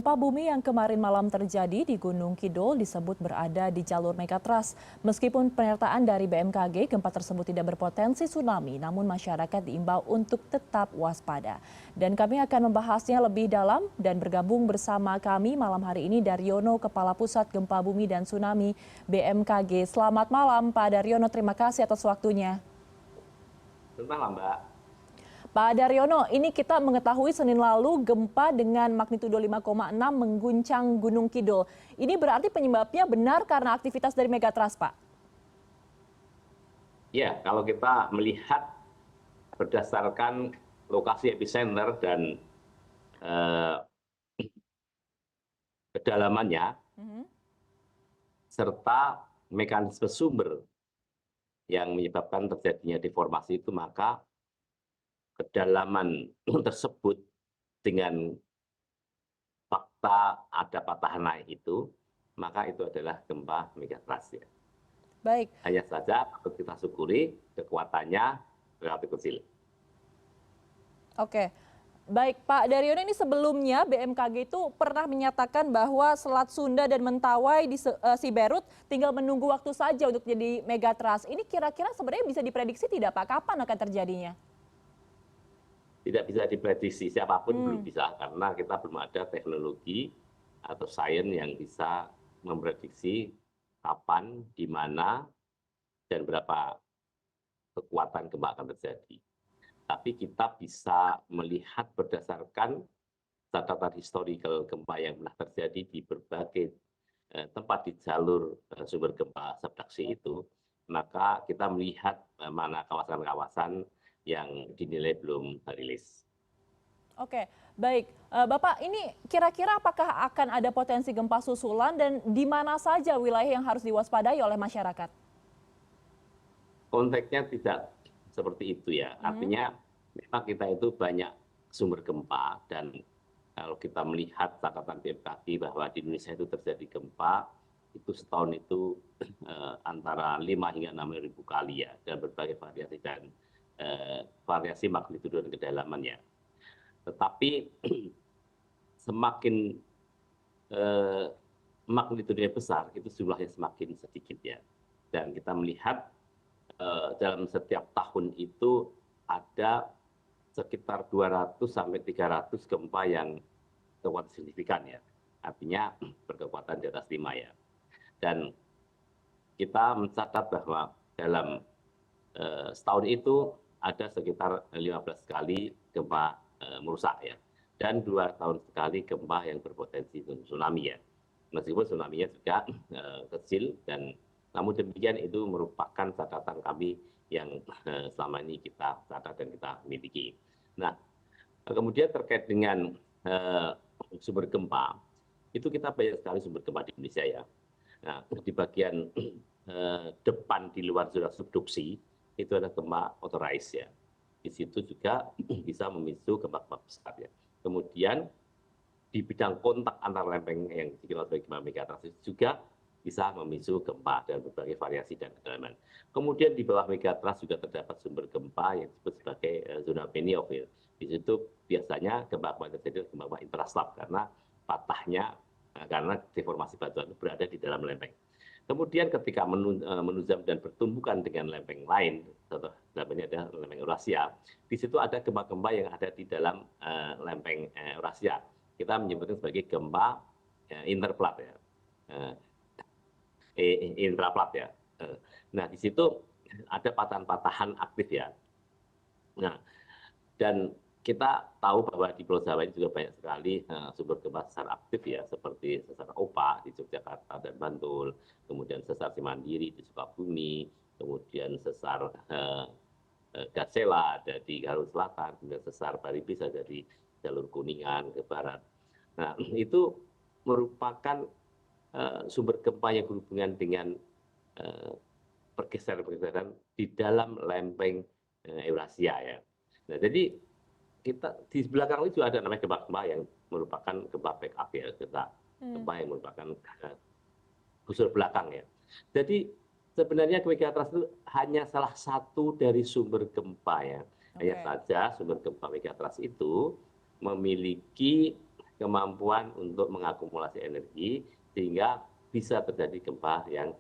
Gempa bumi yang kemarin malam terjadi di Gunung Kidul disebut berada di jalur megatrust. Meskipun pernyataan dari BMKG, gempa tersebut tidak berpotensi tsunami, namun masyarakat diimbau untuk tetap waspada. Dan kami akan membahasnya lebih dalam dan bergabung bersama kami malam hari ini Daryono, Kepala Pusat Gempa Bumi dan Tsunami BMKG. Selamat malam Pak Daryono, terima kasih atas waktunya. Selamat malam, Mbak. Pak Daryono, ini kita mengetahui Senin lalu gempa dengan magnitudo 5,6 mengguncang Gunung Kidul. Ini berarti penyebabnya benar karena aktivitas dari megatrust, Pak? Ya, kalau kita melihat berdasarkan lokasi epicenter dan kedalamannya, serta mekanisme sumber yang menyebabkan terjadinya deformasi itu, maka kedalaman tersebut dengan fakta ada patahan naik itu, maka itu adalah gempa megatrust ya. Baik. Hanya saja patut kita syukuri kekuatannya relatif kecil. Oke. Baik, Pak Daryono, ini sebelumnya BMKG itu pernah menyatakan bahwa Selat Sunda dan Mentawai di Siberut tinggal menunggu waktu saja untuk jadi megatrust. Ini kira-kira sebenarnya bisa diprediksi tidak, Pak? Kapan akan terjadinya? Tidak bisa diprediksi, siapapun belum bisa, karena kita belum ada teknologi atau sains yang bisa memprediksi kapan, di mana, dan berapa kekuatan gempa akan terjadi. Tapi kita bisa melihat berdasarkan catatan historical gempa yang pernah terjadi di berbagai tempat di jalur sumber gempa subduksi itu, maka kita melihat mana kawasan-kawasan yang dinilai belum rilis. Oke, baik. Bapak, ini kira-kira apakah akan ada potensi gempa susulan dan di mana saja wilayah yang harus diwaspadai oleh masyarakat? Konteksnya tidak seperti itu ya. Artinya memang kita itu banyak sumber gempa, dan kalau kita melihat catatan BMKG bahwa di Indonesia itu terjadi gempa, itu setahun itu antara 5 hingga 6 ribu kali ya, dan berbagai variasi dan variasi magnitudo dan kedalamannya. Tetapi semakin magnitudenya besar, itu jumlahnya semakin sedikit ya. Dan kita melihat dalam setiap tahun itu ada sekitar 200 sampai 300 gempa yang kekuatan signifikan ya. Artinya berkekuatan di atas 5 ya. Dan kita mencatat bahwa dalam setahun itu ada sekitar 15 kali gempa merusak ya. Dan 2 tahun sekali gempa yang berpotensi tsunami ya. Meskipun tsunami-nya juga kecil, dan namun demikian itu merupakan catatan kami yang selama ini kita catat dan kita miliki. Nah, kemudian terkait dengan sumber gempa, itu kita banyak sekali sumber gempa di Indonesia ya. Nah, di bagian depan di luar zona subduksi itu ada gempa authorized ya. Di situ juga bisa memicu gempa-gempa besar ya. Kemudian di bidang kontak antar lempeng yang dikenal sebagai gempa megatrust juga bisa memicu gempa dan berbagai variasi dan kedalaman. Kemudian di bawah megatrust juga terdapat sumber gempa yang disebut sebagai zona Benioff ya. Di situ biasanya gempa-gempa terjadi gempa intraslab karena patahnya karena deformasi batuan itu berada di dalam lempeng. Kemudian ketika menunjam dan bertumbukan dengan lempeng lain, contoh lempengnya ada lempeng Eurasia, di situ ada gempa-gempa yang ada di dalam lempeng Eurasia. Kita menyebutnya sebagai gempa interplat ya. Intraplat ya. Nah, di situ ada patahan-patahan aktif ya. Nah, dan kita tahu bahwa di Pulau Jawa ini juga banyak sekali sumber gempa sesar aktif ya, seperti sesar Opak di Yogyakarta dan Bantul, kemudian sesar Cimandiri di Sukabumi, kemudian sesar Gatsela ada di Garut Selatan, kemudian sesar Baribis ada di jalur Kuningan ke barat. Nah, itu merupakan sumber gempa yang berhubungan dengan pergeseran-pergeseran di dalam lempeng Eurasia ya. Nah, jadi kita di belakang itu juga ada namanya gempa-gempa yang merupakan gempa backup ya, gempa yang merupakan busur belakang ya. Jadi sebenarnya megatrust itu hanya salah satu dari sumber gempa ya. Hanya saja sumber gempa megatrust itu memiliki kemampuan untuk mengakumulasi energi sehingga bisa terjadi gempa yang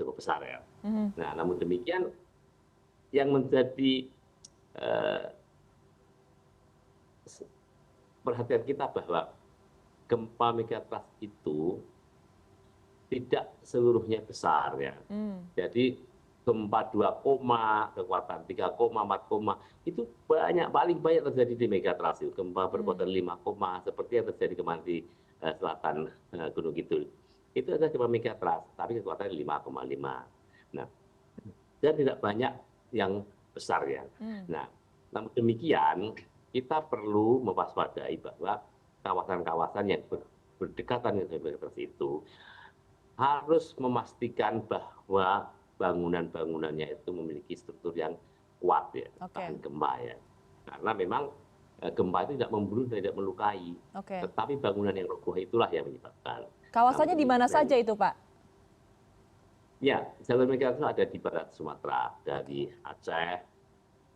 cukup besar ya. Nah, namun demikian yang menjadi perhatian kita bahwa gempa megatrust itu tidak seluruhnya besar ya. Jadi gempa 2, kekuatan 3, 4, itu paling banyak terjadi di megatrust itu. Gempa berkekuatan 5, seperti yang terjadi kemarin di selatan Gunung Kidul. Itu adalah gempa megatrust, tapi kekuatan 5,5. Nah, dan tidak banyak yang besar ya. Nah, namun demikian kita perlu mewaspadai bahwa kawasan-kawasan yang berdekatan dengan megatrust itu harus memastikan bahwa bangunan-bangunannya itu memiliki struktur yang kuat ya, tahan gempa ya. Karena memang gempa itu tidak membunuh dan tidak melukai, tetapi bangunan yang roboh itulah yang menyebabkan. Kawasannya di mana saja itu, Pak? Ya, jalur megatrust ada di barat Sumatera, dari Aceh,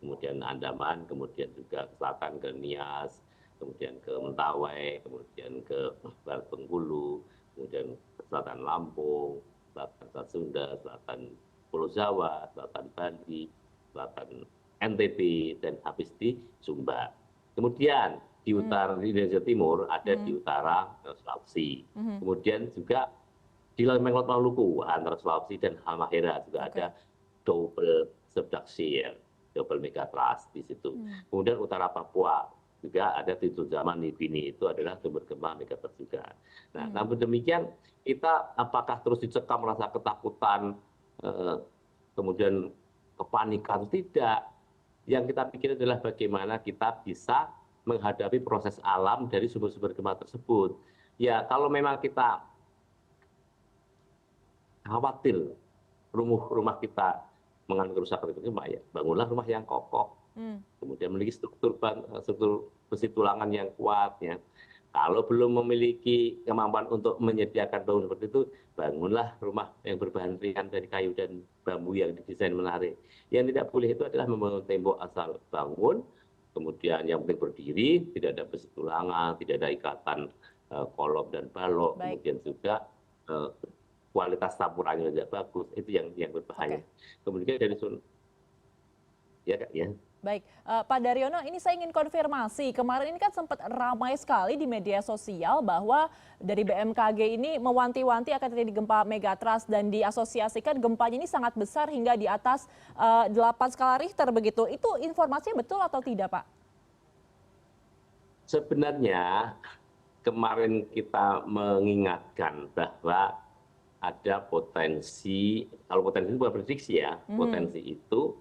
kemudian Andaman, kemudian juga ke selatan ke Nias, kemudian ke Mentawai, kemudian ke barat Bengkulu, kemudian ke selatan Lampung, selatan Selat Sunda, selatan Pulau Jawa, selatan Bali, selatan NTB, dan habis di Sumba. Kemudian di utara di Indonesia Timur ada di utara Sulawesi. Kemudian juga di Lembeng Maluku antara Sulawesi dan Halmahera juga ada double subduction, double megatrust di situ. Kemudian utara Papua juga ada di Zaman Nibini, itu adalah sumber gempa megatrust juga. Nah, namun demikian kita apakah terus dicekam merasa ketakutan, kemudian kepanikan? Tidak. Yang kita pikir adalah bagaimana kita bisa menghadapi proses alam dari sumber-sumber gempa tersebut. Ya, kalau memang kita khawatir rumah kita mengalami kerusakan gempa, ya bangunlah rumah yang kokoh, kemudian memiliki struktur besi tulangan yang kuat ya. Kalau belum memiliki kemampuan untuk menyediakan bangunan seperti itu, bangunlah rumah yang berbahan ringan dari kayu dan bambu yang didesain menarik. Yang tidak boleh itu adalah membangun tembok asal bangun, kemudian yang penting berdiri, tidak ada besi tulangan, tidak ada ikatan kolom dan balok, kemudian juga kualitas campurannya tidak bagus, itu yang berbahaya. Kemudian dari ya Kak ya. Baik, Pak Daryono, ini saya ingin konfirmasi. Kemarin ini kan sempat ramai sekali di media sosial bahwa dari BMKG ini mewanti-wanti akan terjadi gempa megatrust dan diasosiasikan gempanya ini sangat besar hingga di atas 8 skala Richter begitu. Itu informasinya betul atau tidak, Pak? Sebenarnya kemarin kita mengingatkan bahwa ada potensi, kalau potensi itu bukan prediksi ya, potensi itu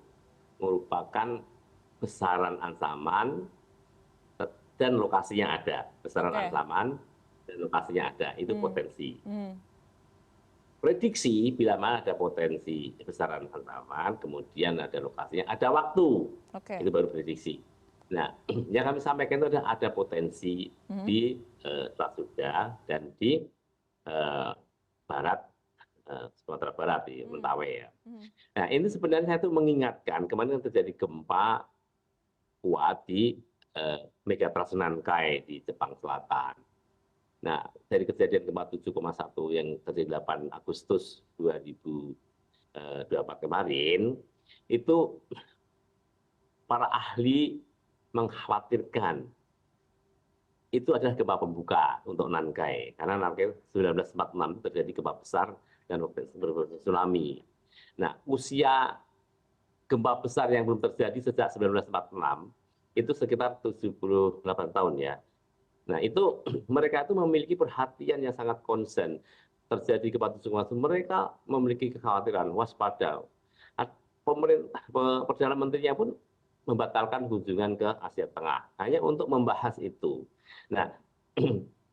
merupakan besaran ancaman dan lokasinya ada. Besaran ancaman dan lokasinya ada, itu potensi. Prediksi bila mana ada potensi besaran ancaman, kemudian ada lokasinya, ada waktu, itu baru prediksi. Nah, yang kami sampaikan itu ada potensi di Selat Sunda dan di barat Sumatera Barat di Mentawai ya. Nah, ini sebenarnya saya tuh mengingatkan kemarin terjadi gempa kuat di megatrust Nankai di Jepang Selatan. Nah, dari kejadian gempa 7,1 yang terjadi 8 Agustus 2024 kemarin, itu para ahli mengkhawatirkan itu adalah gempa pembuka untuk Nankai. Karena Nankai 1946 terjadi gempa besar dan tsunami. Nah, usia gempa besar yang belum terjadi sejak 1946 itu sekitar 78 tahun ya. Nah, itu mereka itu memiliki perhatian yang sangat concern. Terjadi gempa 7,1, mereka memiliki kekhawatiran, waspada. Pemerintah, Perdana Menterinya pun membatalkan kunjungan ke Asia Tengah hanya untuk membahas itu. Nah,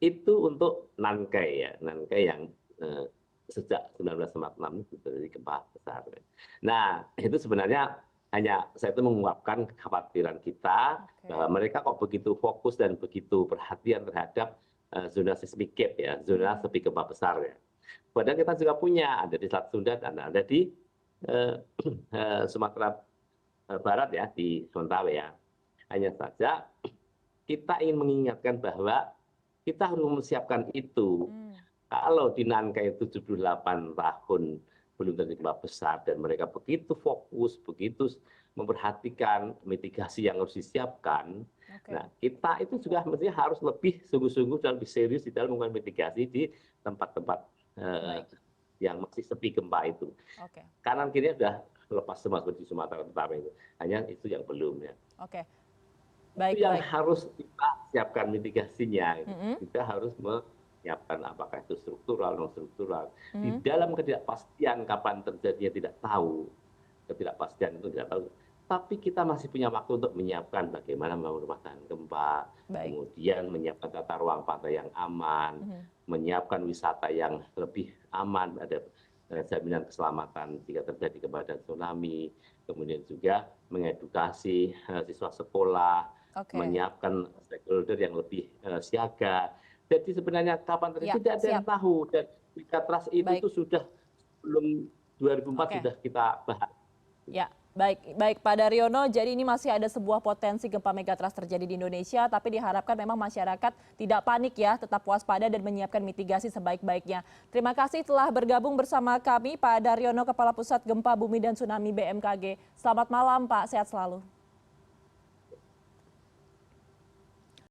itu untuk Nankai ya, Nankai yang sejak 1946 itu terjadi gempa besar. Nah, itu sebenarnya hanya saya itu menguapkan kekhawatiran kita bahwa mereka kok begitu fokus dan begitu perhatian terhadap zona seismic gap ya, zona sepi gempa besar ya. Padahal kita juga punya, ada di Selat Sunda dan ada di Sumatera Barat ya, di Mentawai ya. Hanya saja kita ingin mengingatkan bahwa kita harus mempersiapkan itu. Kalau di Nankei 78 tahun belum terjadi gempa besar dan mereka begitu fokus, begitu memperhatikan mitigasi yang harus disiapkan. Nah, kita itu juga mestinya harus lebih sungguh-sungguh dan lebih serius di dalam melakukan mitigasi di tempat-tempat yang masih sepi gempa itu. Kanan kirinya sudah lepas semua seperti Sumatera Utara itu. Hanya itu yang belum ya. Itu yang harus kita siapkan mitigasinya. Kita harus menyiapkan apakah itu struktural, non struktural. Di dalam ketidakpastian kapan terjadinya tidak tahu. Ketidakpastian itu tidak tahu. Tapi kita masih punya waktu untuk menyiapkan bagaimana membangun rumah tahan gempa, kemudian menyiapkan tata ruang pantai yang aman, menyiapkan wisata yang lebih aman, ada jaminan keselamatan jika terjadi gempa dan tsunami, kemudian juga mengedukasi siswa sekolah, menyiapkan stakeholder yang lebih siaga. Jadi sebenarnya kapan terjadi tidak ada yang tahu, dan Megatrust itu sudah sebelum 2004 sudah kita bahas. Ya, baik Pak Daryono. Jadi ini masih ada sebuah potensi gempa megatrust terjadi di Indonesia, tapi diharapkan memang masyarakat tidak panik ya, tetap waspada dan menyiapkan mitigasi sebaik-baiknya. Terima kasih telah bergabung bersama kami Pak Daryono, Kepala Pusat Gempa Bumi dan Tsunami BMKG. Selamat malam Pak, sehat selalu.